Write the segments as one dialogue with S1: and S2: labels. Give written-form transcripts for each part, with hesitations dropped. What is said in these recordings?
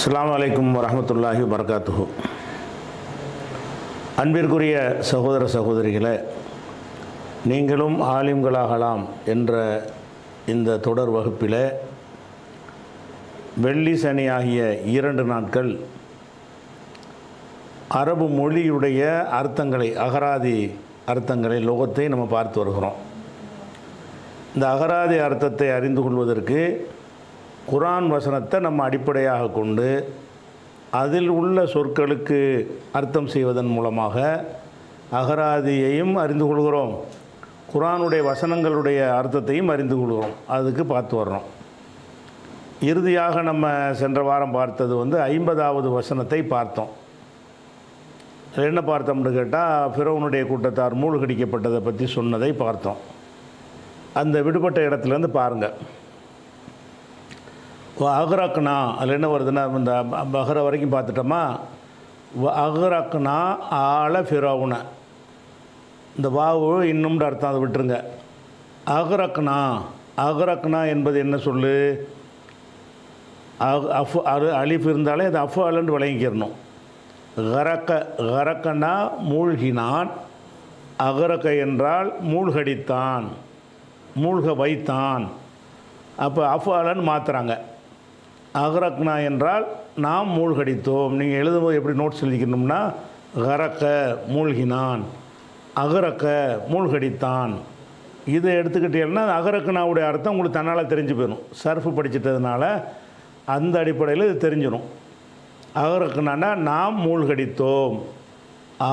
S1: அஸ்ஸலாமு அலைக்கும் வரஹ்மத்துல்லாஹி வபரகாத்துஹு. அன்பிற்குரிய சகோதர சகோதரிகளே, நீங்களும் ஆலிம்களாகலாம் என்ற இந்த தொடர் வகுப்பில் வெள்ளி சனி ஆகிய 2 நாட்கள் அரபு மொழியுடைய அர்த்தங்களை, அகராதி அர்த்தங்களை, லோகத்தை நம்ம பார்த்து வருகிறோம். இந்த அகராதி அர்த்தத்தை அறிந்து கொள்வதற்கு குர்ஆன் வசனத்தை நம்ம அடிப்படையாக கொண்டு அதில் உள்ள சொற்களுக்கு அர்த்தம் செய்வதன் மூலமாக அகராதியையும் அறிந்து கொள்கிறோம், குர்ஆனுடைய வசனங்களுடைய அர்த்தத்தையும் அறிந்து கொள்கிறோம். அதுக்கு பார்த்து வர்றோம். இறுதியாக நம்ம சென்ற வாரம் பார்த்தது 50வது வசனத்தை பார்த்தோம். என்ன பார்த்தோம்னு கேட்டால், ஃபிரௌனுடைய கூட்டத்தார் மூழ்கடிக்கப்பட்டதை பற்றி சொன்னதை பார்த்தோம். அந்த விடுபட்ட இடத்துலேருந்து பாருங்கள். அகரக்னா அதில் என்ன வருதுன்னா, இந்த அகர வரைக்கும் பார்த்துட்டோமா. அகரக்னா ஆல ஃபிரௌன, இந்த வாவு இன்னும்ன்ற அர்த்தம், அதை விட்டுருங்க. அகரக்னா, அகரக்னா என்பது என்ன சொல்லு? அலிஃப் இருந்தாலே அது அஃப் அலன்னு விளங்கிக்கிறணும். கரக்க, கரக்கனா மூழ்கினான், அகரக்க என்றால் மூழ்கடித்தான், மூழ்க வைத்தான். அப்போ அஃப் அலன்னு மாற்றுறாங்க. அகரக்னா என்றால் நாம் மூழ்கடித்தோம். நீங்கள் எழுதும்போது எப்படி நோட்ஸ் எழுதிக்கணும்னா, கரக்க மூழ்கினான், அகரக்க மூழ்கடித்தான். இதை எடுத்துக்கிட்டீங்கன்னா அகரக்னாவுடைய அர்த்தம் உங்களுக்கு தன்னால் தெரிஞ்சு போயிடும். சர்ஃபு படிச்சிட்டதுனால அந்த அடிப்படையில் இது தெரிஞ்சிடும். அகரக்னானா நாம் மூழ்கடித்தோம்.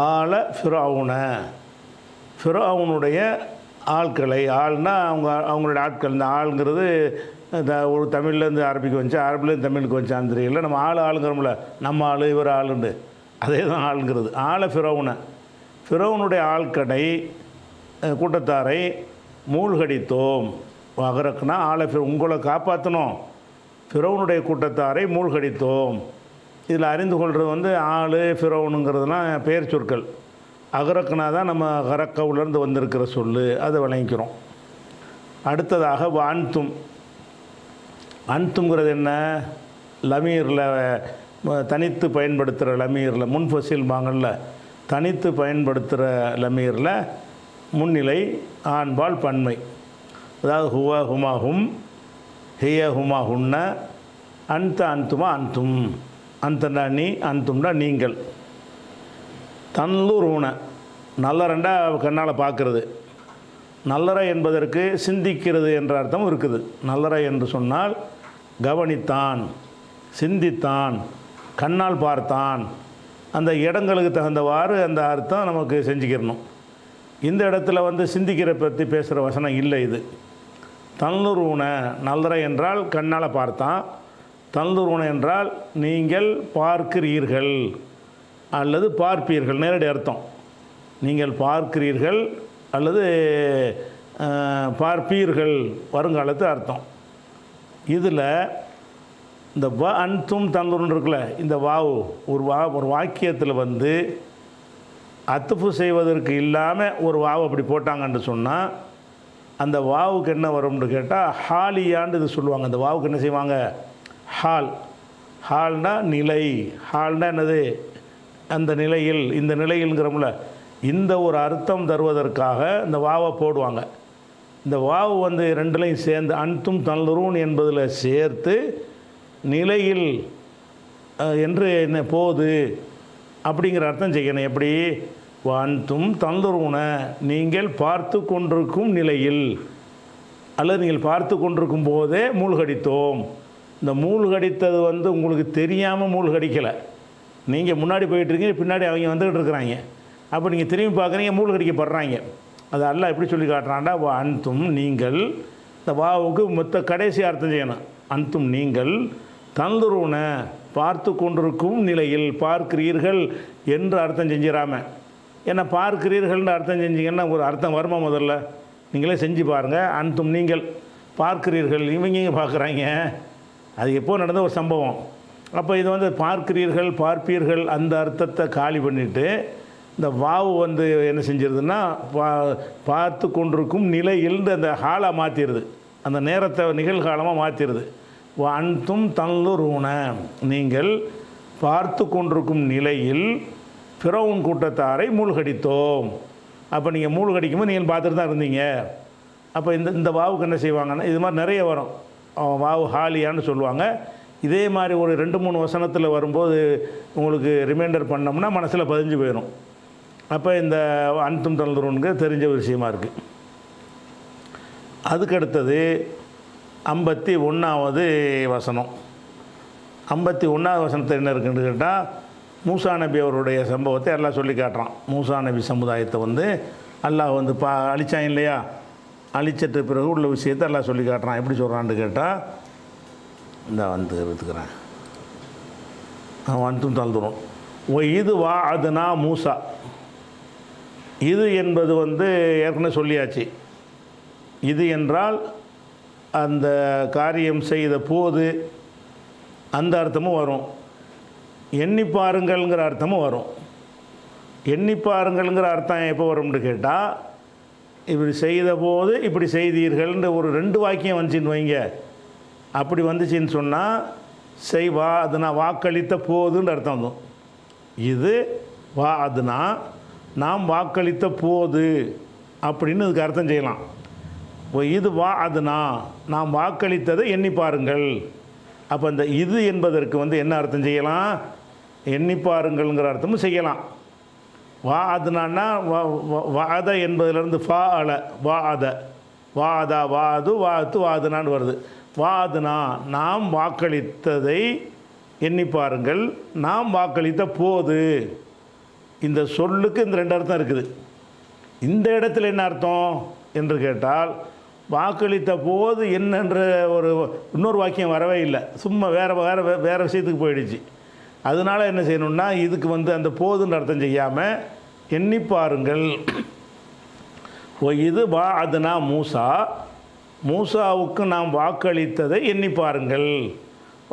S1: ஆல ஃபிரௌன, ஃபிரௌனுடைய ஆட்களை, ஆள்னா அவங்களுடைய ஆட்கள். இந்த ஆளுங்கிறது இந்த ஒரு தமிழ்லேருந்து அரபிக்கு வந்துச்சு, அரபிலேருந்து தமிழுக்கு வந்துச்சான்னு தெரியல. நம்ம ஆளுங்கிறோம்ல, நம்ம ஆள் இவர் ஆளுண்டு, அதே தான் ஆளுங்கிறது. ஆளை ஃபிரௌன, ஃபிரௌனுடைய ஆட்கடை கூட்டத்தாரை மூழ்கடித்தோம். அகரக்குனா ஆளை உங்களை காப்பாற்றணும், ஃபிரௌனுடைய கூட்டத்தாரை மூழ்கடித்தோம். இதில் அறிந்து கொள்வது ஆள் ஃபிரௌனுங்கிறதுலாம் பெயர் சொற்கள். அகரக்குனா தான் நம்ம கரக்கவுலேருந்து வந்திருக்கிற சொல்லு, அதை விளங்கிக்கிறோம். அடுத்ததாக அன்தும். அன்துங்கிறது என்ன? லமீரில் தனித்து பயன்படுத்துகிற லமீரில், முன்ஃபசில் வாங்கல, தனித்து பயன்படுத்துகிற லமீரில் முன்னிலை, ஆண்பால் பன்மை. அதாவது ஹுவ ஹுமா ஹும், ஹிய ஹுமா ஹுன்ன, அன்த அன்துமா அன்தும். அந்தண்டா நீ, அன்தும்டா நீங்கள். தன்லுரூன, நல்லறண்டா கண்ணால் பார்க்குறது. நல்லற என்பதற்கு சிந்திக்கிறது என்ற அர்த்தம் இருக்குது. நல்லற என்று சொன்னால் கவனித்தான், சிந்தித்தான், கண்ணால் பார்த்தான். அந்த இடங்களுக்கு தகுந்தவாறு அந்த அர்த்தம் நமக்கு செஞ்சுக்கிறணும். இந்த இடத்துல சிந்திக்கிற பற்றி பேசுகிற வசனம் இல்லை இது. தன்லுரூன, நல்லற என்றால் கண்ணால் பார்த்தான். தன்லுரூன என்றால் நீங்கள் பார்க்கிறீர்கள் அல்லது பார்ப்பீர்கள், நேரடி அர்த்தம். நீங்கள் பார்க்கிறீர்கள் அல்லது பார்ப்பீர்கள், வருங்காலத்து அர்த்தம். இதில் இந்த வ அன்தும் தன்லுருன்னு இருக்குல்ல, இந்த வாவு ஒரு வாக்கியத்தில் அத்துஃபு செய்வதற்கு இல்லாமல் ஒரு வாவு அப்படி போட்டாங்கன்னு சொன்னால் அந்த வாவுக்கு என்ன வரும்னு கேட்டால் ஹாலியான்னு இது சொல்லுவாங்க. அந்த வாவுக்கு என்ன செய்வாங்க? ஹால். ஹால்னா நிலை. ஹால்னா என்னது? அந்த நிலையில், இந்த நிலையில்ங்கிறோம்ல, இந்த ஒரு அர்த்தம் தருவதற்காக இந்த வாவை போடுவாங்க. இந்த வாவு ரெண்டுலையும் சேர்ந்து அன்தும் தன்லுரூன் என்பதில் சேர்த்து நிலையில் என்று என்ன போது அப்படிங்கிற அர்த்தம் செய்யணும். எப்படி? அன்தும் தன்லுரூன, நீங்கள் பார்த்து கொண்டிருக்கும் நிலையில், அல்லது நீங்கள் பார்த்து கொண்டிருக்கும் போதே மூழ்கடித்தோம். இந்த மூழ்கடித்தது உங்களுக்கு தெரியாமல் மூழ்கடிக்கலை. நீங்கள் முன்னாடி போயிட்டுருக்கீங்க, பின்னாடி அவங்க வந்துக்கிட்டு இருக்கிறாங்க. அப்போ நீங்கள் திரும்பி பார்க்குறீங்க, மூழ்கடிக்கப்படுறாங்க. அது அல்லாஹ் எப்படி சொல்லி காட்டுறான்டா, அன்தும் நீங்கள். இந்த வாவுக்கு மொத்த கடைசி அர்த்தம் செய்யணும். அன்தும் நீங்கள், தன்லுரூன பார்த்து கொண்டிருக்கும் நிலையில், பார்க்கிறீர்கள் என்று அர்த்தம் செஞ்சிடாமல். ஏன்னா பார்க்கிறீர்கள்னு அர்த்தம் செஞ்சிங்கன்னா ஒரு அர்த்தம் வருமா? முதல்ல நீங்களே செஞ்சு பாருங்கள். அன்தும் நீங்கள் பார்க்கிறீர்கள், இவங்க பார்க்குறாங்க, அது எப்போ நடந்த ஒரு சம்பவம். அப்போ இது பார்க்கிறீர்கள், பார்ப்பீர்கள், அந்த அர்த்தத்தை காலி பண்ணிவிட்டு இந்த வாவு என்ன செஞ்சிருதுன்னா பார்த்து கொண்டிருக்கும் நிலையில் அந்த ஹாலாக மாற்றிடுது. அந்த நேரத்தை நிகழ்காலமாக மாற்றிடுது. அன்தும் தன்லுரூன, நீங்கள் பார்த்து கொண்டிருக்கும் நிலையில் ஃபிரௌன் கூட்டத்தாரை மூழ்கடித்தோம். அப்போ நீங்கள் மூழ்கடிக்கும்போது நீங்கள் பார்த்துட்டு தான் இருந்தீங்க. அப்போ இந்த வாவுக்கு என்ன செய்வாங்கன்னா, இது மாதிரி நிறைய வரும். வாவு ஹாலியான்னு சொல்லுவாங்க. இதே மாதிரி ஒரு 2-3 வசனத்தில் வரும்போது உங்களுக்கு ரிமைண்டர் பண்ணோம்னா மனசில் பதிஞ்சு போயிடும். அப்போ இந்த அன்தும் தன்லுரூனுக்கு தெரிஞ்ச ஒரு விஷயமா இருக்குது. அதுக்கடுத்தது 51வது வசனம். 51வது வசனத்தில் என்ன இருக்குன்னு கேட்டால், மூசா நபி அவருடைய சம்பவத்தை எல்லாம் சொல்லி காட்டுறான். மூசா நபி சமுதாயத்தை அல்லாஹ் அழிச்சான் இல்லையா, அழிச்சிட்ட பிறகு உள்ள விஷயத்தை எல்லாம் சொல்லி காட்டுறான். எப்படி சொல்கிறான்னு கேட்டால், இந்த எடுத்துக்கிறேன். அன்தும் தன்லுரூன் இது அதுனா மூசா. இது என்பது ஏற்கனவே சொல்லியாச்சு. இது என்றால் அந்த காரியம் செய்த போது அந்த அர்த்தமும் வரும், எண்ணி பாருங்கள்ங்கிற அர்த்தமும் வரும். எண்ணி பாருங்கள்ங்கிற அர்த்தம் எப்போ வரும்னு கேட்டால், இப்படி செய்த போது இப்படி செய்தீர்கள்ன்ற ஒரு 2 வாக்கியம் வந்துச்சின்னு வைங்க. அப்படி வந்துச்சின்னு சொன்னால் செய்வா அதுனா வாக்களித்த போதுன்ற அர்த்தம் வந்துடும். இது வா அதுனா நாம் வாக்களித்த போது அப்படின்னு இதுக்கு அர்த்தம் செய்யலாம். இது வா அதுனா நாம் வாக்களித்ததை எண்ணி பாருங்கள். அப்போ இந்த இது என்பதற்கு என்ன அர்த்தம் செய்யலாம், எண்ணி பாருங்கள்ங்கிற அர்த்தமும் செய்யலாம். வா அதுனான்னா வாத என்பதிலிருந்து ஃபா அல வாத வாதா வாது வாத்து வாதுனான்னு வருது. வாதுனா நாம் வாக்களித்ததை எண்ணி பாருங்கள், நாம் வாக்களித்த போது. இந்த சொல்லுக்கு இந்த 2 அர்த்தம் இருக்குது. இந்த இடத்துல என்ன அர்த்தம் என்று கேட்டால், வாக்களித்த போது என்னென்ற இன்னொரு வாக்கியம் வரவே இல்லை. சும்மா வேறு விஷயத்துக்கு போயிடுச்சு. அதனால் என்ன செய்யணும்னா, இதுக்கு அந்த போதுன்ற அர்த்தம் செய்யாமல் எண்ணி பாருங்கள். இது அதுனா மூசா, மூசாவுக்கு நாம் வாக்களித்ததை எண்ணி பாருங்கள்.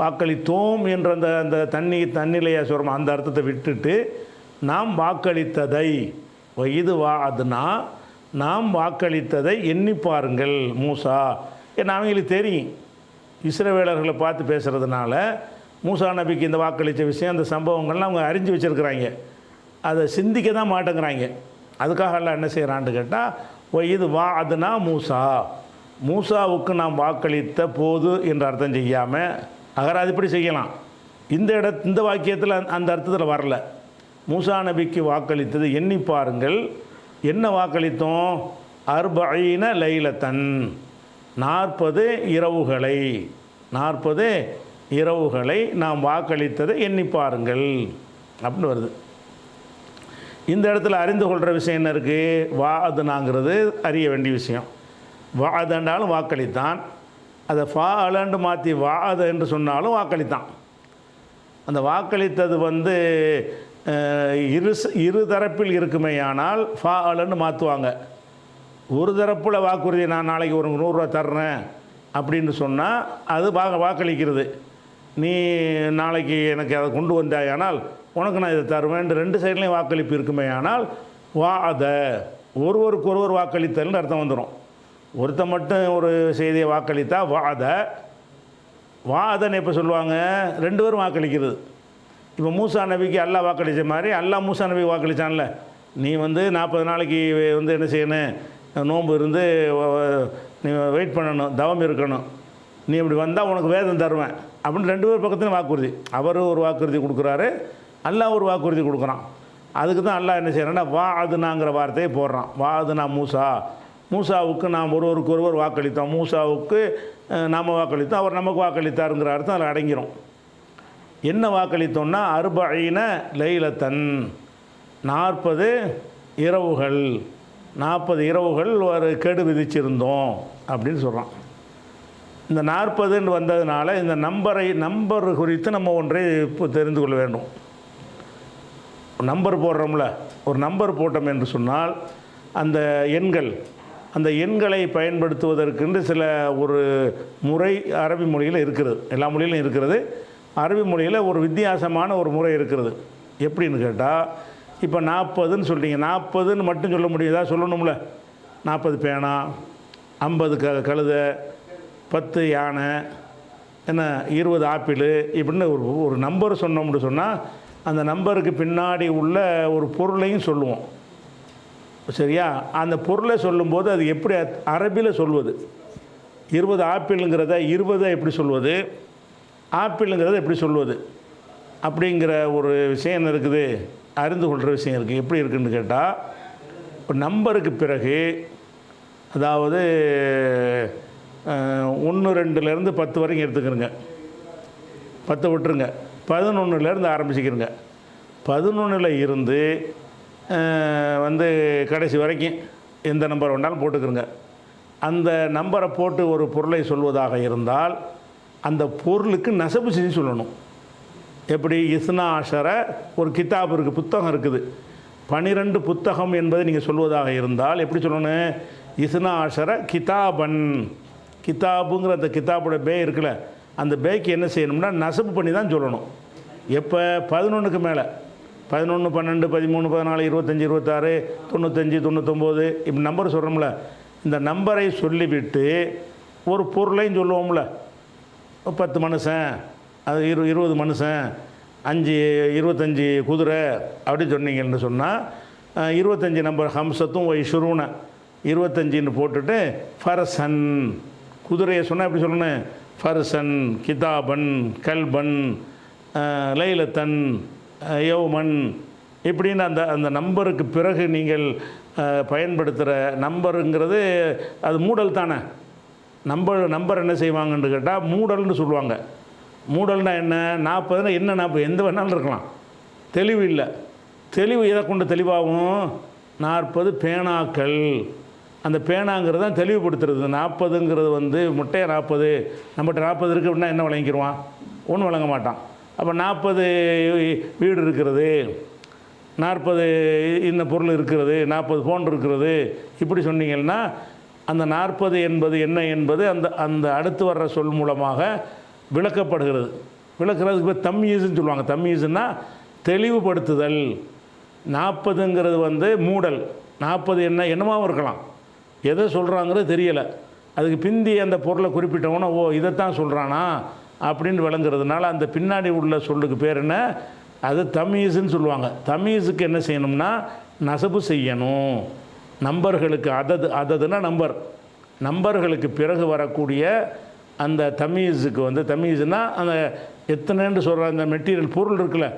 S1: வாக்களித்தோம் என்ற அந்த தன்னிலையா சொல்கிறோம், அந்த அர்த்தத்தை விட்டுட்டு நாம் வாக்களித்ததை இது அதுனா நாம் வாக்களித்ததை எண்ணி பாருங்கள் மூசா. ஏன்னா அவங்களுக்கு தெரியும், இஸ்ரவேலர்களை பார்த்து பேசுகிறதுனால மூசா நபிக்கு இந்த வாக்களித்த விஷயம், அந்த சம்பவங்கள்லாம் அவங்க அறிஞ்சு வச்சுருக்கிறாங்க. அதை சிந்திக்க தான் மாட்டேங்கிறாங்க. அதுக்காக எல்லாம் என்ன செய்கிறான்னு கேட்டால், இது அதுனா மூசா, மூசாவுக்கு நாம் வாக்களித்த போது என்ற அர்த்தம் செய்யாமல் அகராதி இப்படி செய்யலாம். இந்த வாக்கியத்தில் அந்த அர்த்தத்தில் வரல. மூசா நபிக்கு வாக்களித்தது எண்ணி பாருங்கள். என்ன வாக்களித்தோம், 40 லைலத்தன் 40 இரவுகளை 40 இரவுகளை நாம் வாக்களித்ததை எண்ணி பாருங்கள் அப்படின்னு வருது. இந்த இடத்துல அறிந்து கொள்கிற விஷயம் என்ன இருக்குது, வாதுனாங்கிறது அறிய வேண்டிய விஷயம். வாதண்டாலும் வாக்களித்தான், அதை ஃபா அலண்டு மாற்றி வாத என்று சொன்னாலும் வாக்களித்தான். அந்த வாக்களித்தது இரு தரப்பில் இருக்குமேயானால் ஃபா அலன்னு மாற்றுவாங்க. ஒரு தரப்பில் வாக்குறுதி, நான் நாளைக்கு ஒரு 100 ரூபா தர்றேன் அப்படின்னு சொன்னால் அது வாக்களிக்கிறது. நீ நாளைக்கு எனக்கு அதை கொண்டு வந்தாயானால் உனக்கு நான் இதை தருவேன். 2 சைட்லேயும் வாக்களிப்பு இருக்குமேயானால் வாத, ஒருவருக்கு ஒருவர் வாக்களித்தல்னு அர்த்தம் வந்துடும். ஒருத்த மட்டும் ஒரு செய்தியை வாக்களித்தா வாதன்னு எப்போ சொல்லுவாங்க, 2 பேரும் வாக்களிக்கிறது. இப்போ மூசா நபிக்கு அல்லாஹ் வாக்களித்த மாதிரி அல்லாஹ் மூசா நபி வாக்களித்தான்ல, நீ 40 நாளைக்கு என்ன செய்யணும், நோன்பு இருந்து நீ வெயிட் பண்ணணும், தவம் இருக்கணும், நீ இப்படி வந்தால் உனக்கு வேதம் தருவேன் அப்படின்னு 2 பேர் பக்கத்துலையும் வாக்குறுதி. அவர் ஒரு வாக்குறுதி கொடுக்குறாரு, அல்லாஹ் ஒரு வாக்குறுதி கொடுக்குறான். அதுக்கு தான் அல்லாஹ் என்ன செய்கிறான்னா வாதுனாங்கிற வார்த்தையை போடுறான். வாதுனா மூசா, மூசாவுக்கு நாம் ஒருவருக்கு ஒருவர் வாக்களித்தோம், மூசாவுக்கு நாம் வாக்களித்தோம், அவர் நமக்கு வாக்களித்தாருங்கிற அர்த்தம் அதில் அடங்கிடும். என்ன வாக்களித்தோம்னா 40 லைலத்தன் 40 இரவுகள், 40 இரவுகள் ஒரு கெடு விதிச்சிருந்தோம் அப்படின்னு சொல்கிறான். இந்த 40ன்னு வந்ததுனால இந்த நம்பர் குறித்து நம்ம ஒன்றை இப்போ தெரிந்து கொள்ள வேண்டும். நம்பர் போடுறோம்ல, ஒரு நம்பர் போட்டோம் என்று சொன்னால் அந்த எண்களை பயன்படுத்துவதற்கென்று சில ஒரு முறை அரபி மொழியில் இருக்கிறது. எல்லா மொழியிலும் இருக்கிறது. அரபி மொழியில் ஒரு வித்தியாசமான ஒரு முறை இருக்கிறது. எப்படின்னு கேட்டால், இப்போ 40ன்னு சொல்லிட்டீங்க, 40ன்னு மட்டும் சொல்ல முடியுதா, சொல்லணும்ல. 40 பேனா, 50 கழுதை, 10 யானை, என்ன 20 ஆப்பிள் இப்படின்னு ஒரு நம்பர் சொன்னோம்னு சொன்னால் அந்த நம்பருக்கு பின்னாடி உள்ள ஒரு பொருளையும் சொல்லுவோம். சரியா? அந்த பொருளை சொல்லும்போது அது எப்படி அரபியில் சொல்வது, 20 ஆப்பிளுங்கிறத 20 எப்படி சொல்வது, ஆப்பிளுங்கிறத எப்படி சொல்வது அப்படிங்கிற ஒரு விஷயம் என்ன இருக்குது, அறிந்து கொள்கிற விஷயம் இருக்குது. எப்படி இருக்குதுன்னு கேட்டால், ஒரு நம்பருக்கு பிறகு அதாவது 1 2லேருந்து 10 வரைக்கும் எடுத்துக்கிறங்க, 10 விட்டுருங்க, 11லேருந்து ஆரம்பிச்சிக்கிறங்க. 11ல் இருந்து வந்து கடைசி வரைக்கும் எந்த நம்பர் வேண்டாலும் போட்டுக்கிறங்க. அந்த நம்பரை போட்டு ஒரு பொருளை சொல்வதாக இருந்தால் அந்த பொருளுக்கு நசபு செஞ்சு சொல்லணும். எப்படி? இஸ்னா ஆஷர ஒரு கிதாப் இருக்குது, புத்தகம் இருக்குது, 12 புத்தகம் என்பதை நீங்கள் சொல்வதாக இருந்தால் எப்படி சொல்லணும்? இஸ்னா ஆஷர கிதாபன். கிதாபுங்கிற அந்த கிதாபோட பே இருக்குல்ல, அந்த பேக்கு என்ன செய்யணும்னா நசபு பண்ணி தான் சொல்லணும். எப்போ? 11க்கு மேலே 11 12 13 14 25 26 95 99 இப்படி நம்பர் சொல்கிறோம்ல, இந்த நம்பரை சொல்லிவிட்டு ஒரு பொருளையும் சொல்லுவோம்ல, 10 மனுஷன், அது 20 மனுஷன், 25 குதிரை அப்படி சொன்னீங்கன்னு சொன்னால் 25 நம்பர் ஹம்சத்தும் ஷுரூன 25ன்னு போட்டுட்டு ஃபர்சன், குதிரையை சொன்னால் எப்படி சொல்லணும்? ஃபர்சன், கிதாபன், கல்பன், லைலத்தன், யௌமன் இப்படின்னு அந்த அந்த நம்பருக்கு பிறகு நீங்கள் பயன்படுத்துகிற நம்பருங்கிறது அது மூடல் தானே. நம்பர் என்ன செய்வாங்கன்னு கேட்டால் மூடல்னு சொல்லுவாங்க. மூடல்னா என்ன? 40னா என்ன 40? எந்த வேணாலும் இருக்கலாம். தெளிவு இல்லை. தெளிவு எதை கொண்டு தெளிவாகும்? 40 பேனாக்கள். அந்த பேனாங்கிறது தான் தெளிவுபடுத்துறது. 40ங்கிறது வந்து முட்டையை 40, நம்மகிட்ட 40 இருக்குது அப்படின்னா என்ன வழங்கிடுவான்? ஒன்றும் வழங்க மாட்டான். அப்போ 40 வீடு இருக்கிறது, 40 இந்த பொருள் இருக்கிறது, 40 ஃபோன் இருக்கிறது இப்படி சொன்னீங்கன்னா அந்த 40 என்பது என்ன என்பது அந்த அந்த அடுத்து வர்ற சொல் மூலமாக விளக்கப்படுகிறது. விளக்குறதுக்கு பேர் தம்யீஸ்ன்னு சொல்லுவாங்க. தம்யீஸ்னா தெளிவுபடுத்துதல். 40ங்கிறது வந்து மூடல். 40 என்னமாவும் இருக்கலாம், எதை சொல்கிறாங்கிறது தெரியலை. அதுக்கு பிந்தி அந்த பொருளை குறிப்பிட்டவொன்னே ஓ இதைத்தான் சொல்கிறானா அப்படின்னு விளங்குறதுனால அந்த பின்னாடி உள்ள சொல்லுக்கு பேர் என்ன? அது தமீஸுன்னு சொல்லுவாங்க. தமீஸுக்கு என்ன செய்யணும்னா நசபு செய்யணும். நம்பர்களுக்கு அததுன்னா நம்பர்களுக்கு பிறகு வரக்கூடிய அந்த தமீஸுக்கு வந்து தமீஸுனால் அந்த எத்தனைன்னு சொல்கிற அந்த மெட்டீரியல் பொருள் இருக்குல்ல,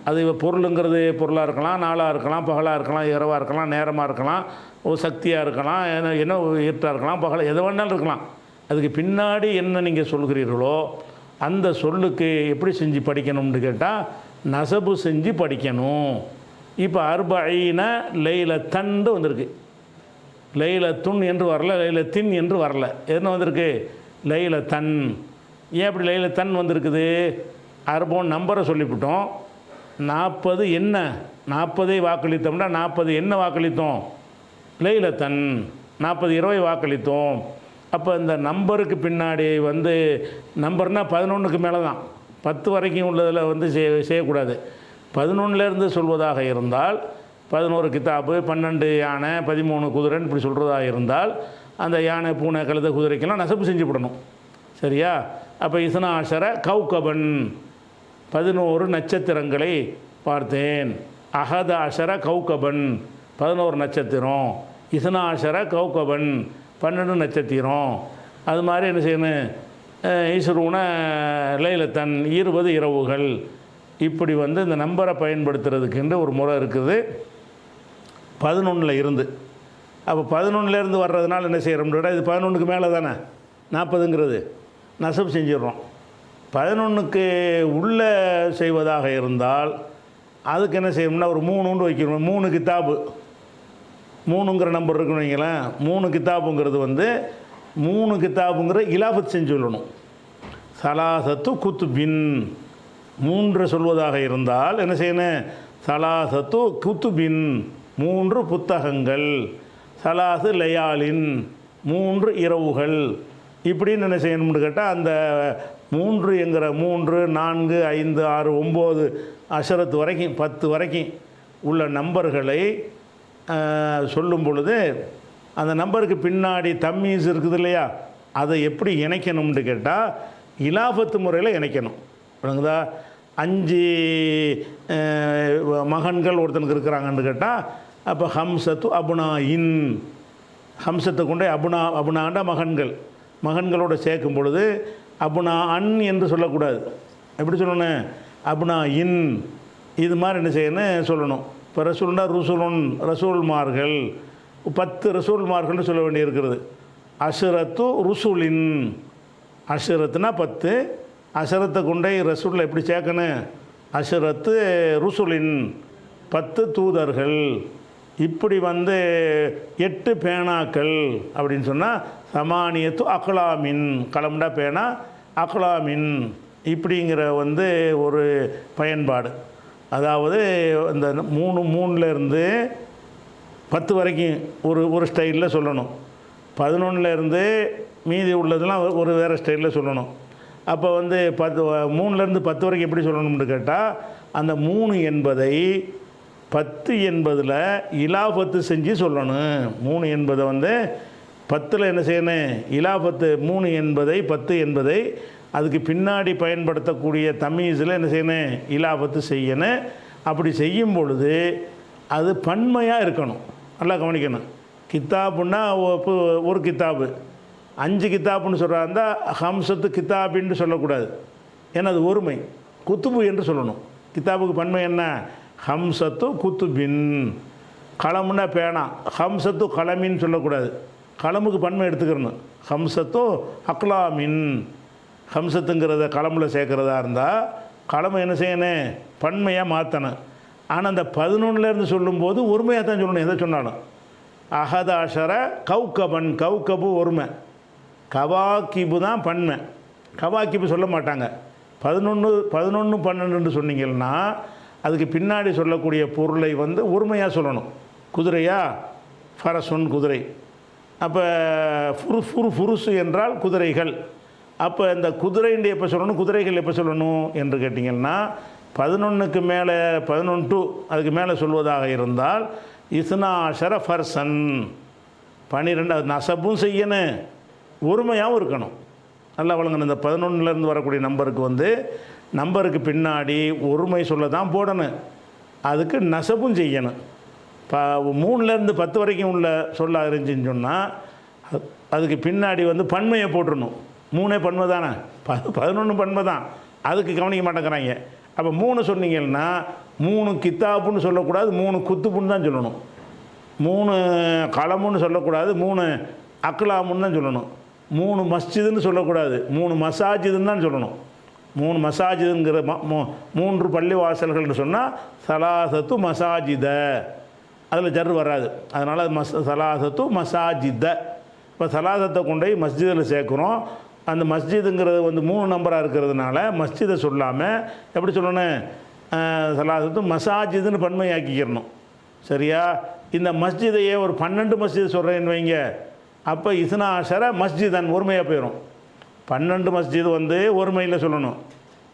S1: அது பொருளுங்கிறது பொருளாக இருக்கலாம், நாளாக இருக்கலாம், பகலாக இருக்கலாம், இரவாக இருக்கலாம், நேரமாக இருக்கலாம், ஒரு சக்தியாக இருக்கலாம், என்ன இருட்டாக இருக்கலாம், பகல் எதை வேணாலும் இருக்கலாம். அதுக்கு பின்னாடி என்ன நீங்கள் சொல்கிறீர்களோ அந்த சொல்லுக்கு எப்படி செஞ்சு படிக்கணும்னு கேட்டால் நசபு செஞ்சு படிக்கணும். இப்போ 40 லைலத்தன் வந்திருக்கு, லைலத்துன் என்று வரல, லைலத்தின் என்று வரல. என்ன வந்திருக்கு? லைலத்தன். ஏன் அப்படி லைலத்தன் வந்திருக்குது? 40 நம்பரை சொல்லிவிட்டோம். 40 என்ன? 40ஐ வாக்களித்தோம்னா 40 என்ன வாக்களித்தோம்? லைலத்தன். 40 இரவை வாக்களித்தோம். அப்போ இந்த நம்பருக்கு பின்னாடி வந்து நம்பர்னால் 11க்கு மேலே தான், 10 வரைக்கும் உள்ளதில் வந்து செய்யக்கூடாது. 11லேருந்து சொல்வதாக இருந்தால் 11 கிதாபு, 12 யானை, 13 குதிரைன்னு இப்படி சொல்கிறதாக இருந்தால் அந்த யானை, பூனை, கழுதை, குதிரைக்கெல்லாம் நசப்பு செஞ்சு விடணும். சரியா? அப்போ இஸ்னா ஆஷர கௌகபன், 11 நட்சத்திரங்களை பார்த்தேன். அஹத ஆஷர கௌகபன், 11 நட்சத்திரம். இஸ்னா ஆஷர கௌகபன், 12 நட்சத்திரம். அது மாதிரி என்ன செய்யணும்? ஈஸ்வரூன லைலத்தன், 20 இரவுகள். இப்படி வந்து இந்த நம்பரை பயன்படுத்துறதுக்குன்ற ஒரு முறை இருக்குது 11ல் இருந்து. அப்போ 11லேருந்து வர்றதுனால என்ன செய்கிறோம்னா இது 11க்கு மேலே தானே 40ங்கிறது, நசப் செஞ்சிடுறோம். 11க்கு உள்ளே செய்வதாக இருந்தால் அதுக்கு என்ன செய்யணும்னா ஒரு 3 வைக்கணும். 3 கிதாபு, 3ங்கிற நம்பர் இருக்குன்னு வைங்களேன். 3 கிதாபுங்கிறது வந்து 3 கிதாபுங்கிற இலாபத் செஞ்சு சொல்லணும். சலாசத்து குத்துபின், 3 சொல்வதாக இருந்தால் என்ன செய்யணும்? சலாசத்து குத்துபின், 3 புத்தகங்கள். சலாசு லயாலின், 3 இரவுகள். இப்படின்னு என்ன செய்யணும்னு கேட்டால் அந்த 3 என்கிற 3 4 5 6 9 அஷரத்து வரைக்கும் 10 வரைக்கும் உள்ள நம்பர்களை சொல்லும் பொழுது அந்த நம்பருக்கு பின்னாடி தம்மீஸ் இருக்குது இல்லையா, அதை எப்படி இணைக்கணும்னு கேட்டால் இலாஃபத்து முறையில் இணைக்கணும். விளங்குதா? 5 மகன்கள் ஒருத்தனுக்கு இருக்கிறாங்கன்னு கேட்டால் அப்போ ஹம்சத்து அபுனாயின், ஹம்சத்தை கொண்டே அபுனாண்டா மகன்களோடு சேர்க்கும் பொழுது அபுனா அன் என்று சொல்லக்கூடாது. எப்படி சொல்லணும்? அபுனா இன். இது மாதிரி என்ன செய்யணும் சொல்லணும். இப்போ ரசூல்னா ரசூல்மார்கள் 10 ரசூல்மார்கள்னு சொல்ல வேண்டியிருக்கிறது. அஷரத்து ருசுலின், அஷரத்துனா 10, அஷரத்தை கொண்டே ரசூலில் எப்படி சேர்க்கணும்? அஷரத்து ருசுலின் 10 தூதர்கள். இப்படி 8 பேனாக்கள் அப்படின்னு சொன்னால் சமானியத்து அக்லாமின், கலம்டா பேனா, அக்லாமின் இப்படிங்கிற ஒரு பயன்பாடு. அதாவது இந்த 3லேருந்து 10 வரைக்கும் ஒரு ஸ்டைலில் சொல்லணும். 11லேருந்து மீதி உள்ளதெல்லாம் ஒரு வேறு ஸ்டைலில் சொல்லணும். அப்போ 3லேருந்து 10 வரைக்கும் எப்படி சொல்லணும்னு கேட்டால் அந்த 3 என்பதை 10 என்பதில் இலாஃபத்து செஞ்சு சொல்லணும். 3 என்பதை 10ல் என்ன செய்யணும்? இலாஃபத்து 3 என்பதை 10 என்பதை அதுக்கு பின்னாடி பயன்படுத்தக்கூடிய தமீஸில் என்ன செய்யணும்? இலாஃபத்து செய்யணும். அப்படி செய்யும் பொழுது அது பன்மையாக இருக்கணும். நல்லா கவனிக்கணும். கித்தாப்புன்னா ஒரு கித்தாபு, 5 கித்தாப்புன்னு சொல்கிறா இருந்தால் ஹம்சத்து கித்தாபின்னு சொல்லக்கூடாது. ஏன்னா அது ஒருமை. குத்துபு என்று சொல்லணும். கித்தாபுக்கு பன்மை என்ன? ஹம்சத்து குத்துபின். கலமுன்னா பேனா, ஹம்சத்து கலமின்னு சொல்லக்கூடாது. கலமுக்கு பன்மை எடுத்துக்கிறணும். ஹம்சத்து அக்லாமின். ஹம்சத்துங்கிறத கலமில் சேர்க்குறதா இருந்தால் கலமை என்ன செய்யணும்? பன்மையாக மாற்றணும். ஆனால் அந்த 11லேருந்து சொல்லும்போது ஒருமையாக தான் சொல்லணும். எதை சொன்னாலும் அஹதாஷர கௌகபன், கௌகபு ஒருமை, கவாக்கிபு தான் பன்மை. கவாக்கிபு சொல்ல மாட்டாங்க. 11 12 சொன்னீங்கன்னா அதுக்கு பின்னாடி சொல்லக்கூடிய பொருளை ஒருமையாக சொல்லணும். குதிரையா? ஃபரசுன் குதிரை. அப்போ ஃபுருசு என்றால் குதிரைகள். அப்போ இந்த குதிரைன்னு எப்போ சொல்லணும், குதிரைகள் எப்போ சொல்லணும் என்று கேட்டிங்கன்னா 11க்கு மேலே 11 அதுக்கு மேலே சொல்வதாக இருந்தால் இஸ்னாஷர ஃபர்சன் 12. அது நசப்பும் செய்யணும், ஒருமையாகவும் இருக்கணும். நல்லா வழங்கணும். இந்த 11லேருந்து வரக்கூடிய நம்பருக்கு பின்னாடி ஒருமை சொல்ல தான் போடணும். அதுக்கு நசப்பும் செய்யணும். 3லேருந்து 10 வரைக்கும் உள்ள சொல்ல இருந்துச்சுன்னு சொன்னால் அதுக்கு பின்னாடி பன்மையை போட்டுடணும். 3 பன்மை தானே, 11 பன்மை தான். அதுக்கு கவனிக்க மாட்டேங்கிறாங்க. அப்போ 3 சொன்னீங்கன்னா 3 கித்தாப்புன்னு சொல்லக்கூடாது, 3 குத்துப்புன்னு தான் சொல்லணும். 3 களமுன்னு சொல்லக்கூடாது, 3 அக்லாமுன்னு தான் சொல்லணும். 3 மஸ்ஜிதுன்னு சொல்லக்கூடாது, 3 மசாஜிதுன்னு தான் சொல்லணும். 3 மசாஜிதுங்கிற 3 பள்ளி வாசல்கள்னு சொன்னால் சலாசத்து மசாஜித, அதில் ஜர் வராது. அதனால் சலாசத்து மசாஜித. இப்போ சலாசத்தை கொண்டு போய் மஸ்ஜிதில் சேர்க்குறோம். அந்த மஸ்ஜிதுங்கிறது 3 நம்பராக இருக்கிறதுனால மஸ்ஜிதை சொல்லாமல் எப்படி சொல்லணும்? சலாசத்து மசாஜிதுன்னு பன்மையாக்கிக்கிறணும். சரியா? இந்த மஸ்ஜிதையே ஒரு 12 மஸ்ஜிது சொல்கிறேன்னு வைங்க, அப்போ இஸ்னாஷர மஸ்ஜிதன் ஒருமையாக போயிடும். 12 மஸ்ஜிது ஒருமையில் சொல்லணும்,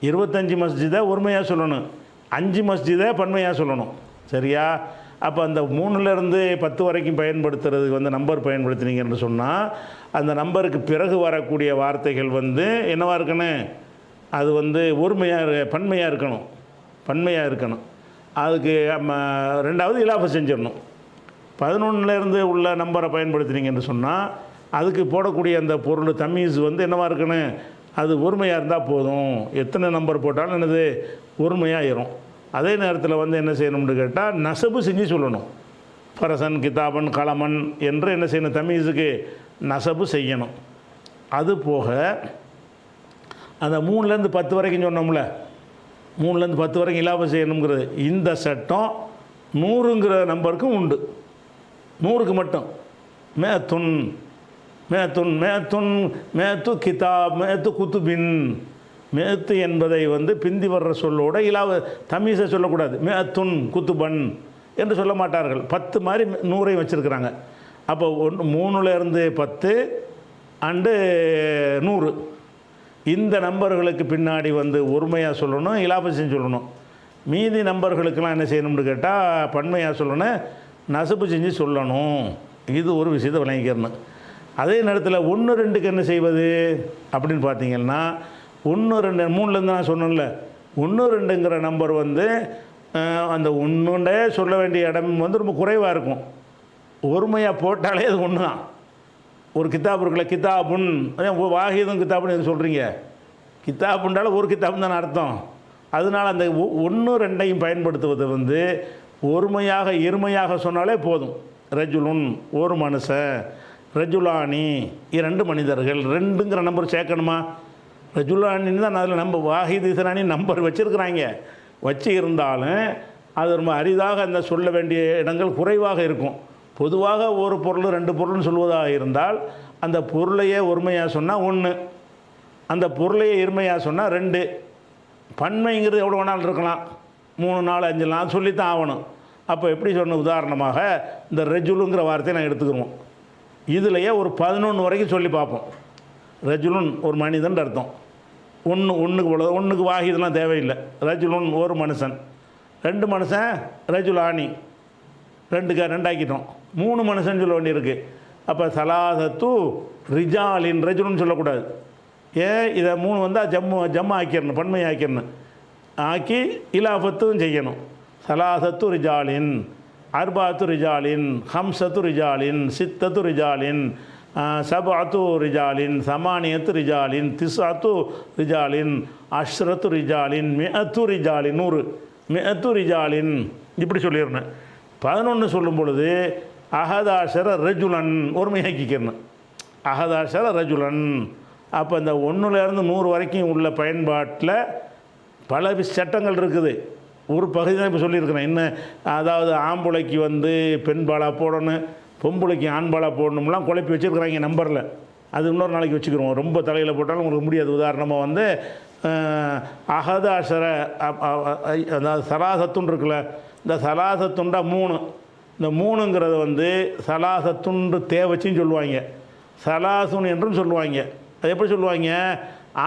S1: 25 மஸ்ஜிதை ஒருமையாக சொல்லணும், 5 மஸ்ஜிதை பன்மையாக சொல்லணும். சரியா? அப்போ அந்த 3லேருந்து 10 வரைக்கும் பயன்படுத்துறதுக்கு நம்பர் பயன்படுத்தினீங்கன்னு சொன்னால் அந்த நம்பருக்கு பிறகு வரக்கூடிய வார்த்தைகள் என்னவாக இருக்கணும்? அது பன்மையாக இருக்கணும். அதுக்கு நம்ம 2வது இலாஃபா செஞ்சிடணும். 11லேருந்து உள்ள நம்பரை பயன்படுத்தினீங்கன்னு சொன்னால் அதுக்கு போடக்கூடிய அந்த பொருள் தமீஸ் என்னவாக இருக்கணும்? அது ஒருமையாக இருந்தால் போதும். எத்தனை நம்பர் போட்டாலும் என்னது ஒருமையாகிடும். அதே நேரத்தில் என்ன செய்யணும்னு கேட்டால் நசபு செஞ்சு சொல்லணும். ஃபரசன் கிதாபன் கலமன் என்று என்ன செய்யணும்? தமீஸுக்கு நசபு செய்யணும். அது போக அந்த 3லேருந்து 10 வரைக்கும் சொன்னோம்ல, 3லேருந்து 10 வரைக்கும் இலாபம் செய்யணுங்கிறது இந்த சட்டம் 100ங்கிற நம்பருக்கும் உண்டு. 100க்கு மட்டும் மேத்துன் மேத்துன் மேத்துன் மேத்து கிதாப் மேத்து குத்துபின். மேத்து என்பதை பிந்தி வர்ற சொல்லோட இலாவ தமீஸை சொல்லக்கூடாது. மேத்துன் குத்துபன் என்று சொல்ல மாட்டார்கள். 10 மாதிரி 100ஐ வச்சுருக்கிறாங்க. அப்போ 3லேருந்து 10 அண்டு 100 இந்த நம்பர்களுக்கு பின்னாடி ஒருமையாக சொல்லணும், இலாப செஞ்சு சொல்லணும். மீதி நம்பர்களுக்கெல்லாம் என்ன செய்யணும்னு கேட்டால் பன்மையாக சொல்லணும், நசப்பு செஞ்சு சொல்லணும். இது ஒரு விஷயத்தை விளங்கிக்கிறணும். அதே நேரத்தில் 1 2க்கு என்ன செய்வது அப்படின்னு பார்த்தீங்கன்னா 1 2 3லேருந்து நான் சொன்னேன்ல 1 2ங்கிற நம்பர் வந்து அந்த ஒன்றுண்டே சொல்ல வேண்டிய இடம் வந்து ரொம்ப குறைவாக இருக்கும். ஒருமையாக போட்டாலே அது ஒன்று தான். ஒரு கித்தாப் இருக்குல்ல, கித்தாபுன், வாஹிதும் கித்தாப்புன்னு எது சொல்கிறீங்க? கித்தாப்புன்றாலும் ஒரு கித்தாப்புன்னு தானே அர்த்தம். அதனால் அந்த 1 2ஐயும் பயன்படுத்துவது வந்து ஒருமையாக இருமையாக சொன்னாலே போதும். ரஜுலுன் ஒரு மனுஷன், ரஜுலானி 2 மனிதர்கள், 2ங்கிற நம்பர் சேர்க்கணுமா? ரஜுலானின்னு தான் அதில் நம்ம வாஹித் இஸ்ரானி நம்பர் வச்சுருக்குறாங்க. வச்சு இருந்தாலும் அது ரொம்ப அரிதாக அந்த சொல்ல வேண்டிய இடங்கள் குறைவாக இருக்கும். பொதுவாக ஒரு பொருள் 2 பொருள்னு சொல்வதாக இருந்தால் அந்த பொருளையே ஒருமையாக சொன்னால் 1, அந்த பொருளையே இருமையாக சொன்னால் 2. பன்மைங்கிறது எவ்வளோ வேணாலும் இருக்கலாம், 3 4 5 நாள் சொல்லித்தான் ஆகணும். அப்போ எப்படி சொன்ன உதாரணமாக இந்த ரஜுலுங்கிற வார்த்தையை நான் எடுத்துக்கிறோம். இதுலையே ஒரு 11 வரைக்கும் சொல்லி பார்ப்போம். ரஜுலுன் ஒரு மனிதன் அர்த்தம். ஒன்றுக்கு போல, 1க்கு வாஹிதெல்லாம் தேவையில்லை. ரஜுலுன் ஒரு மனுஷன், 2 மனுஷன் ரஜுலானி, 2 ஆக்கிட்டோம். 3 மனுஷன் சொல்ல வேண்டியிருக்கு. அப்போ சலாசத்து ரிஜாலின் ரஜுலுன்னு சொல்லக்கூடாது. ஏன் இதை 3 வந்தால் ஜம்மு ஆக்கிடணும், பன்மை ஆக்கிடணும். ஆக்கி இலாஃபத்தும் செய்யணும். சலாசத்து ரிஜாலின், அர்பாத்து ரிஜாலின், ஹம்சத்து ரிஜாலின், சித்தத்து ரிஜாலின், சபாத்து ரிஜாலின், சமானியத்து ரிஜாலின், திசாத்து ரிஜாலின், அஷ்ரத்து ரிஜாலின், மிஅத்து ரிஜாலின், 100 மிஅத்து ரிஜாலின், இப்படி சொல்லிடணும். 11 சொல்லும் பொழுது அஹதாஷர ரஜுலன் ஒருமையாக்கிக்கணும். அஹதாஷர ரஜுலன். அப்போ இந்த 1லேருந்து 100 வரைக்கும் உள்ள பயன்பாட்டில் பல சட்டங்கள் இருக்குது. ஒரு பகுதி தான் இப்போ சொல்லியிருக்கிறேன். இன்னும் அதாவது ஆம்பளைக்கு வந்து பெண்பாலாக போடணும், பொம்பளைக்கு ஆண்பாலாக போடணும்லாம் குழப்பி வச்சுருக்குறாங்க நம்பரில். அது இன்னொரு நாளைக்கு வச்சுக்கிறோம். ரொம்ப தலையில் போட்டாலும் உங்களுக்கு முடியாது. உதாரணமாக வந்து அஹதாஷர, அதாவது சலாசத்துன்னு இருக்குல்ல, இந்த சலாசத்துண்டா 3. இந்த 3ங்கிறத வந்து சலாசத்துன்று தேவச்சின்னு சொல்லுவாங்க, சலாசுன் என்றும் சொல்லுவாங்க. அது எப்படி சொல்லுவாங்க?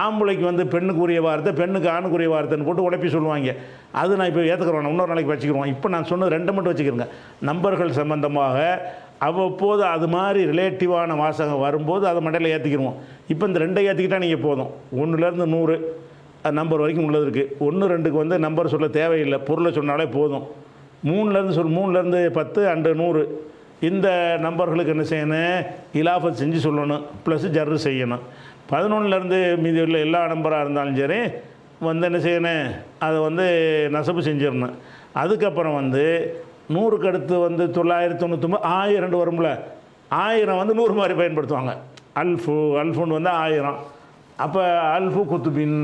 S1: ஆம்பளைக்கு வந்து பெண்ணுக்குரிய வார்த்தை, பெண்ணுக்கு ஆணுக்குரிய வார்த்தைன்னு போட்டு உழைப்பி சொல்லுவாங்க. அது நான் இப்போ ஏற்றுக்கிறோம், இன்னொரு நாளைக்கு வச்சுக்கிறோம். இப்போ நான் சொன்னது 2 மட்டும் வச்சுக்கிறேங்க. நம்பர்கள் சம்பந்தமாக அவ்வப்போது அது மாதிரி ரிலேட்டிவான வாசகம் வரும்போது அதை மண்டையில் ஏற்றிக்கிடுவோம். இப்போ இந்த 2ஐ ஏற்றிக்கிட்டால் நீங்கள் போதும். 1லேருந்து 100 நம்பர் வரைக்கும் உள்ளது இருக்குது. 1 2க்கு வந்து நம்பர் சொல்ல தேவையில்லை, பொருளை சொன்னாலே போதும். 3லேருந்து 10 அண்டு 100 இந்த நம்பர்களுக்கு என்ன செய்யணும்? இலாஃபத் செஞ்சு சொல்லணும், ப்ளஸ் ஜர்ரு செய்யணும். 11லேருந்து மீதி உள்ள எல்லா நம்பராக இருந்தாலும் சரி வந்து என்ன செய்யணும்? அதை வந்து நசபு செஞ்சிடணும். அதுக்கப்புறம் வந்து 100க்கு அடுத்து வந்து 999 1000 வரும்ல, 1000 வந்து 100 மாதிரி பயன்படுத்துவாங்க. அல்ஃபுன்னு வந்து 1000. அப்போ அல்ஃபு குத்துபின்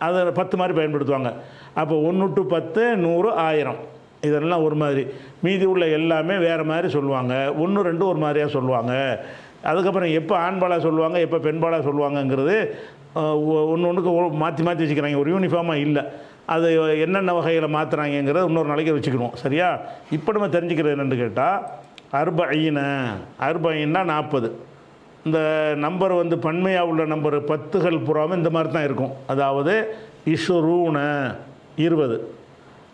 S1: அதை 10 மாதிரி பயன்படுத்துவாங்க. அப்போ 1 to 10 100 1000 இதெல்லாம் ஒரு மாதிரி. மீதி உள்ள எல்லாமே வேறு மாதிரி சொல்லுவாங்க. 1 2 ஒரு மாதிரியாக சொல்லுவாங்க. அதுக்கப்புறம் எப்போ ஆண்பாலாக சொல்லுவாங்க, எப்போ பெண்பாலாக சொல்லுவாங்கங்கிறது ஒன்றுக்கு மாற்றி வச்சுக்கிறாங்க. ஒரு யூனிஃபார்மாக இல்லை. அது என்னென்ன வகையில் மாற்றுறாங்கிறத இன்னொரு நாளைக்கு வச்சுக்கணும். சரியா? இப்போ நம்ம தெரிஞ்சுக்கிறது என்னென்னு கேட்டால், அர்பைன்னா 40. இந்த நம்பர் வந்து பன்மையாக உள்ள நம்பர் 10கள் புறாமல் இந்த மாதிரி தான் இருக்கும். அதாவது இஷுரூன 20,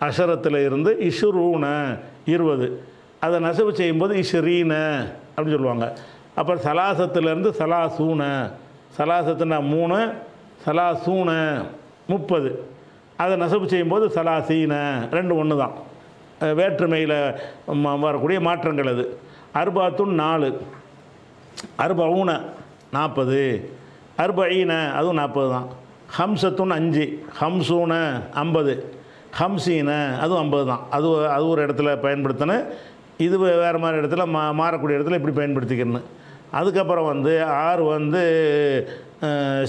S1: அஷரத்தில் இருந்து இஷுரூன 20, அதை நசவு செய்யும்போது இஷரீன அப்படின்னு சொல்லுவாங்க. அப்புறம் சலாசத்துலேருந்து சலாசூன, சலாசத்துனா 3, சலாசூன 30, அதை நசவு செய்யும்போது சலாசீன 2 1 தான். வேற்றுமையில் வரக்கூடிய மாற்றங்கள் அது. அர்பாத்துன் 4, அர்பஊன 40, அர்பஈன அதுவும் 40 தான். ஹம்சத்துன் 5, ஹம்சூன 50, ஹம்சீன அதுவும் 50 தான். அது ஒரு இடத்துல பயன்படுத்தணும். இது வேறு மாதிரி இடத்துல மாறக்கூடிய இடத்துல இப்படி பயன்படுத்திக்கணும். அதுக்கப்புறம் வந்து 6 வந்து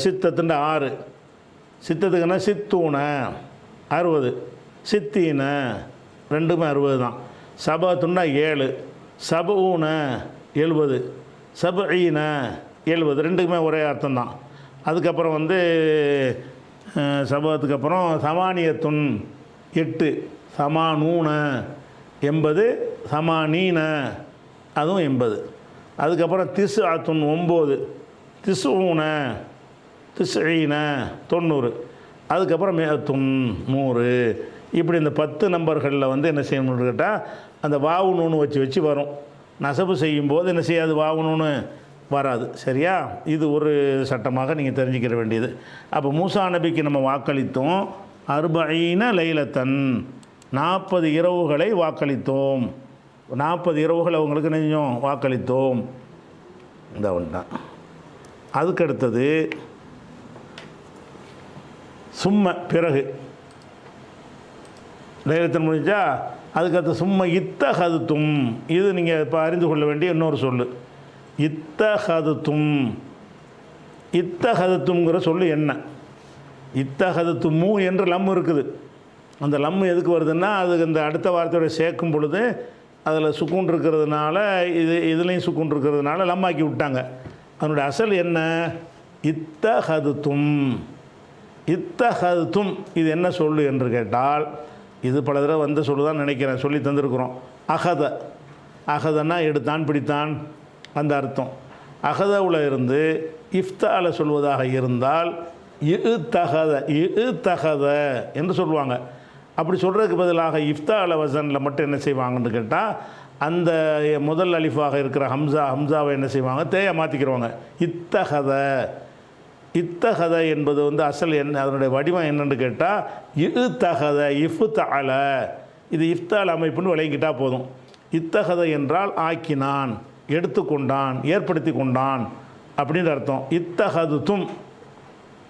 S1: சித்தத்துன்ற 6, சித்தத்துக்குன்னா சித்தூன 60, சித்தீன 2மே 60 தான். சபத்துன்னா 7, சபூன 70, சபஈன 70 2க்குமே ஒரே அர்த்தம் தான். அதுக்கப்புறம் வந்து சபத்துக்கு அப்புறம் சமானியத்துன் 8, சமானூன 80, சமானீன அதுவும் 80. அதுக்கப்புறம் திஸ்அத்துன் 9, திஸ்ஊன திஸ்ஈன 90, அதுக்கப்புறம் மிஅத்துன் 100. இப்படி இந்த 10 நம்பர்களில் வந்து என்ன செய்யணும்னு கேட்டால், அந்த வாவு நூனு வச்சு வரும். நசபு செய்யும்போது என்ன செய்யாது? வாவு நூனு வராது. சரியா? இது ஒரு சட்டமாக நீங்கள் தெரிஞ்சுக்கிற வேண்டியது. அப்போ மூசா நபிக்கு நம்ம வாக்களித்தோம் 40 லைலத்தன், 40 இரவுகளை வாக்களித்தோம். 40 இரவுகள் அவங்களுக்கு நெஞ்சோம் வாக்களித்தோம். இந்த ஒன்றான். அதுக்கடுத்தது சும்ம, பிறகு லைலத்தன் முடிஞ்சா அதுக்கடுத்து சும்ம இத்தஹதுத்தும். இது நீங்கள் இப்போ அறிந்து கொள்ள வேண்டிய இன்னொரு சொல்லு. இத்தஹதுத்தும். இத்தஹதுத்துங்கிற சொல்லு என்ன? இத்தஹதுத்துமு என்று லம் இருக்குது. அந்த லம் எதுக்கு வருதுன்னா, அது இந்த அடுத்த வார்த்தையோட சேர்க்கும் பொழுது அதில் சுக்கூன் இருக்கிறதுனால, இதுலேயும் சுக்கூன் இருக்கிறதுனால லம்மாக்கி விட்டாங்க. அதனுடைய அசல் என்ன? இத்தஹதுத்தும். இத்தஹதுத்தும் இது என்ன சொல்லு என்று கேட்டால், இது பல தடவை வந்த சொல்லு தான் நினைக்கிறேன், சொல்லி தந்திருக்கிறோம். அகத. அகதன்னா எடுத்தான், பிடித்தான், அந்த அர்த்தம். அகதவில் இருந்து இஃப்தால சொல்வதாக இருந்தால் இத்தகத, இத்தகத என்று சொல்லுவாங்க. அப்படி சொல்கிறதுக்கு பதிலாக இஃப்தால வசனில் மட்டும் என்ன செய்வாங்கன்னு கேட்டால், அந்த முதல் அலிஃபாக இருக்கிற ஹம்சாவை என்ன செய்வாங்க? தேயை மாற்றிக்கிறவாங்க. இத்தகத. இத்தகத என்பது வந்து அசல் என்ன, அதனுடைய வடிவம் என்னென்னு கேட்டால் இத்தகத இஃப்தால. இது இஃப்தால் அமைப்புன்னு விளங்கிட்டால் போதும். இத்தகத என்றால் ஆக்கினான், எடுத்துக்கொண்டான், ஏற்படுத்தி கொண்டான் அப்படின்ற அர்த்தம். இத்தகதுத்தும்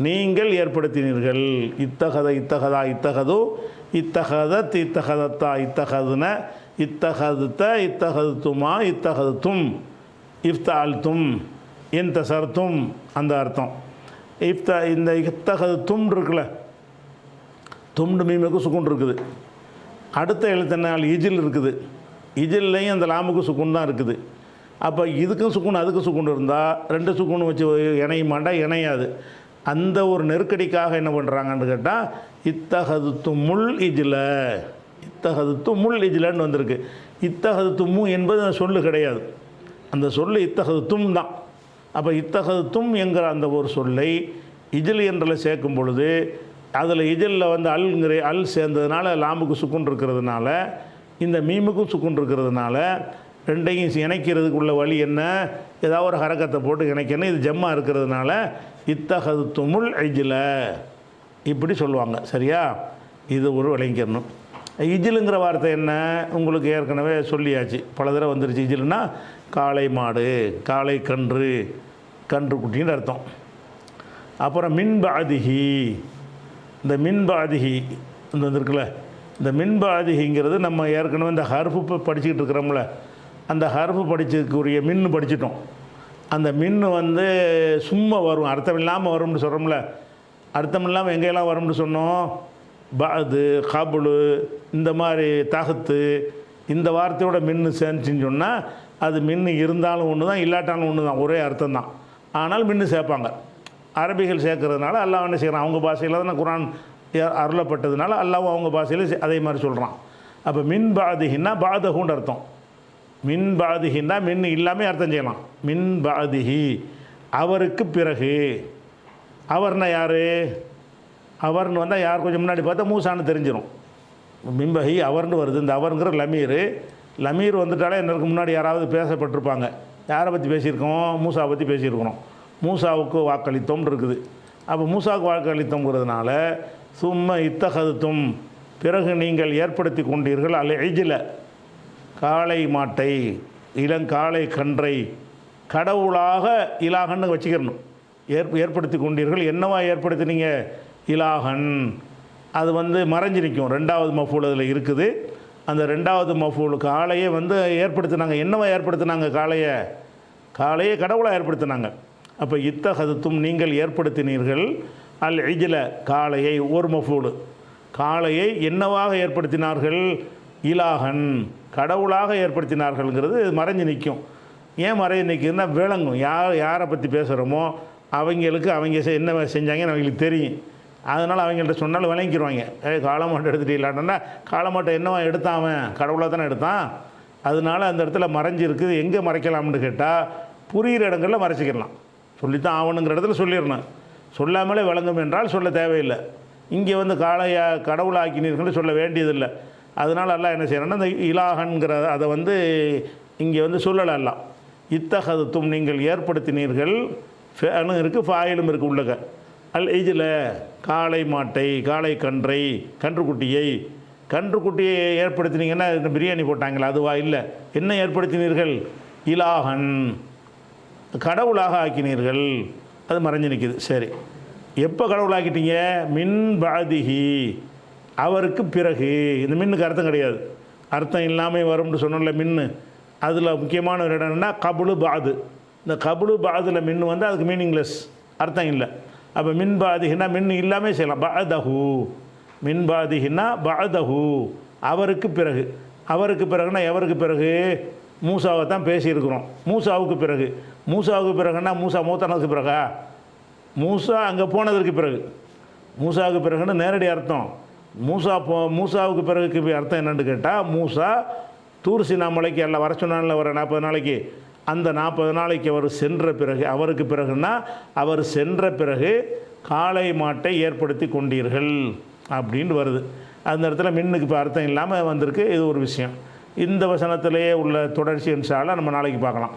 S1: நீங்கள் ஏற்படுத்தினீர்கள். இத்தகத, இத்தகதா, இத்தகது, இத்தகதத், இத்தகதத்தா, இத்தகதுன, இத்தகதுத்த, இத்தகதுத்துமா, இத்தகதுத்தும், இஃப்தால்தும், இன்தசர்த்தும், அந்த அர்த்தம். இந்த இத்தகதுத்தும் இருக்குல்ல, தும்டு மீமுக்கு சுக்குன் இருக்குது. அடுத்த எழுத்தினால் இஜில் இருக்குது. இஜில்லையும் அந்த லாமுக்கு சுக்குன் தான் இருக்குது. அப்போ இதுக்கும் சுக்குன் அதுக்கும் சுக்குன் இருந்தால் ரெண்டு சுக்குன்னு வச்சு இணையுமாண்டா? இணையாது. அந்த ஒரு நெருக்கடிக்காக என்ன பண்ணுறாங்கன்னு கேட்டால் இத்தகதுத்து முள் இஜில, இத்தகதுத்து முள் இஜிலன்னு வந்திருக்கு. இத்தகதுத்துமு என்பது அந்த சொல்லு கிடையாது, அந்த சொல்லு இத்தகதுத்தும் தான். அப்போ இத்தகதுத்தும் என்கிற அந்த ஒரு சொல்லை இஜில் என்றில் சேர்க்கும் பொழுது அதில் இஜிலில் வந்து அல்ங்கிற அல் சேர்ந்ததுனால லாமுக்கு சுக்குன் இருக்கிறதுனால, இந்த மீமுக்கும் சுக்குன் இருக்கிறதுனால ரெண்டையும் இணைக்கிறதுக்கு உள்ள வழி என்ன? ஏதாவது ஒரு ஹரக்கத்தை போட்டு இணைக்கணும். இது ஜம்மா இருக்கிறதுனால இத்தகதுத்துமுல் இஜில இப்படி சொல்லுவாங்க. சரியா? இது ஒரு விளங்கிக்கணும். இஜிலுங்கிற வார்த்தை என்ன? உங்களுக்கு ஏற்கனவே சொல்லியாச்சு, பல தடவை வந்துருச்சு. இஜிலுன்னா காளை மாடு, காளை கன்று, கன்று குட்டின்னு அர்த்தம். அப்புறம் மின்பாதிஹி. இந்த மின்பாதிஹி இந்த வந்துருக்குல்ல, இந்த மின்பாதிஹிங்கிறது நம்ம ஏற்கனவே இந்த ஹர்ஃபு படிச்சுக்கிட்டு இருக்கிறோம்ல, அந்த ஹர்ஃபு படிச்சதுக்குரிய மின்னு படிச்சிட்டோம். அந்த மின்னு வந்து சும்மா வரும், அர்த்தம் இல்லாமல் வரும்னு சொல்கிறோம்ல. அர்த்தம் இல்லாமல் எங்கெல்லாம் வரும்னு சொன்னோம்? பாது, கபுலு, இந்த மாதிரி தகத்து, இந்த வார்த்தையோட மின்னு சேர்ந்துச்சின்னு சொன்னால் அது மின்னு இருந்தாலும் ஒன்று தான், இல்லாட்டாலும் ஒன்று தான், ஒரே அர்த்தம் தான். ஆனால் மின்னு சேர்ப்பாங்க. அரபிகள் சேர்க்கறதுனால அல்லாஹ் என்ன செய்கிறான்? அவங்க பாஷையில் தான் குர்ஆன் அருளப்பட்டதுனால அல்லாஹ் அவங்க பாஷையில் அதே மாதிரி சொல்கிறான். அப்போ மின் பாதிஹின்னா பாதகுன்னு அர்த்தம். மின் பாதிஹின்னா மின் இல்லாமல் அர்த்தம் செய்யலாம். மின் பாதிஹி அவருக்கு பிறகு. அவர்னா யார்? அவர்னு வந்தால் யார்? கொஞ்சம் முன்னாடி பார்த்தா மூசான்னு தெரிஞ்சிடும். மின்பஹி அவர்னு வருது. இந்த அவருங்கிற லமீர். லமீர் வந்துட்டாலே எனக்கு முன்னாடி யாராவது பேசப்பட்டிருப்பாங்க. யாரை பற்றி பேசியிருக்கோம்? மூசா பற்றி பேசியிருக்கணும். மூசாவுக்கு வாக்களித்தோம் இருக்குது. அப்போ மூசாவுக்கு வாக்களித்தோங்கிறதுனால சும்மா இத்தகதுத்தும் பிறகு நீங்கள் ஏற்படுத்தி கொண்டீர்கள் அல்ல இஜில காளை மாட்டை, இளங்காளை கன்றை கடவுளாக இலாகன்னு வச்சுக்கிறணும். ஏற்படுத்தி கொண்டீர்கள். என்னவா ஏற்படுத்தினீங்க? இலாகன். அது வந்து மறைஞ்சு நிற்கும். ரெண்டாவது மஃபூல் அதில் இருக்குது. அந்த ரெண்டாவது மஃபூல் காளையை வந்து ஏற்படுத்தினாங்க. என்னவா ஏற்படுத்தினாங்க? காளையை கடவுளாக ஏற்படுத்தினாங்க. அப்போ இத்தகதுத்தும் நீங்கள் ஏற்படுத்தினீர்கள் அல் இஜில காளையை, ஒரு மஃபூல். காளையை என்னவாக ஏற்படுத்தினார்கள்? இலாகன் கடவுளாக ஏற்படுத்தினார்கள்ங்கிறது மறைஞ்சு நிற்கும். ஏன் மறைஞ்சு நிற்குதுன்னா விளங்கும். யாரை பற்றி பேசுகிறோமோ அவங்களுக்கு அவங்க என்ன செஞ்சாங்கன்னு அவங்களுக்கு தெரியும். அதனால் அவங்கள்ட்ட சொன்னாலும் விளங்கிடுவாங்க. காளமாட்டை எடுத்துகிட்டு இல்லாட்டன்னா காளமாட்டை என்னவா எடுத்தான்? அவன் கடவுளாக தானே எடுத்தான். அதனால் அந்த இடத்துல மறைஞ்சி இருக்குது. எங்கே மறைக்கலாம்னு கேட்டால் புரிகிற இடங்களில் மறைச்சிக்கிடலாம். சொல்லித்தான் ஆகணுங்கிற இடத்துல சொல்லிடணும். சொல்லாமலே விளங்கும் என்றால் சொல்ல தேவையில்லை. இங்கே வந்து காளையா கடவுளாக்கினீர்கள் சொல்ல வேண்டியதில்லை. அதனால் எல்லாம் என்ன செய்யணும்னா இந்த இலாகன்கிற அதை வந்து இங்கே வந்து சொல்லலாம். இத்தகதுத்தும் நீங்கள் ஏற்படுத்தினீர்கள், ஃபேனும் இருக்குது ஃபாயிலும் இருக்குது உள்ளக. அல் இஜ்ல காளை மாட்டை, காளை கன்றை, கன்றுக்குட்டியை ஏற்படுத்தினீங்கன்னா பிரியாணி போட்டாங்களா? அதுவா? இல்லை. என்ன ஏற்படுத்தினீர்கள்? இலாஹன் கடவுளாக ஆக்கினீர்கள். அது மறைஞ்சு நிற்கிது. சரி, எப்போ கடவுளாக்கிட்டீங்க? மின் பாதிஹி அவருக்கு பிறகு. இந்த மின்னுக்கு அர்த்தம் கிடையாது, அர்த்தம் இல்லாமல் வரும்னு சொன்னோம்ல மின்னு. அதில் முக்கியமான ஒரு இடம் என்னன்னா கபுலு பாது. இந்த கபுலு பாதில் மின்னு வந்து அதுக்கு மீனிங்லெஸ், அர்த்தம் இல்லை. அப்போ மின் பாதிஹின்னா மின்னு இல்லாமல் செய்யலாம். பாதஹு மின் பாதிஹின்னா பாதஹு அவருக்கு பிறகு. அவருக்கு பிறகுனா எவருக்கு பிறகு? மூசாவை தான் பேசியிருக்கிறோம். மூசாவுக்கு பிறகு. மூசாவுக்கு பிறகுன்னா மூசா மூத்தானதுக்கு பிறகா? மூசா அங்கே போனதற்கு பிறகு. மூசாவுக்கு பிறகுன்னு நேரடி அர்த்தம். மூசாவுக்கு பிறகுக்கு அர்த்தம் என்னென்னு கேட்டால், மூசா தூர் சீனா மலைக்கு எல்லாம் வர சொன்னால வர 40 நாளைக்கு, அந்த 40 நாளைக்கு அவர் சென்ற பிறகு, அவருக்கு பிறகுன்னா அவர் சென்ற பிறகு காளை மாட்டை ஏற்படுத்தி கொண்டீர்கள் அப்படின்னு வருது. அந்த இடத்துல மின்னுக்கு இப்போ அர்த்தம் இல்லாமல் வந்திருக்கு. இது ஒரு விஷயம். இந்த வசனத்திலேயே உள்ள தொடர்ச்சி இன்ஷா அல்லாஹ் நம்ம நாளைக்கு பார்க்கலாம்.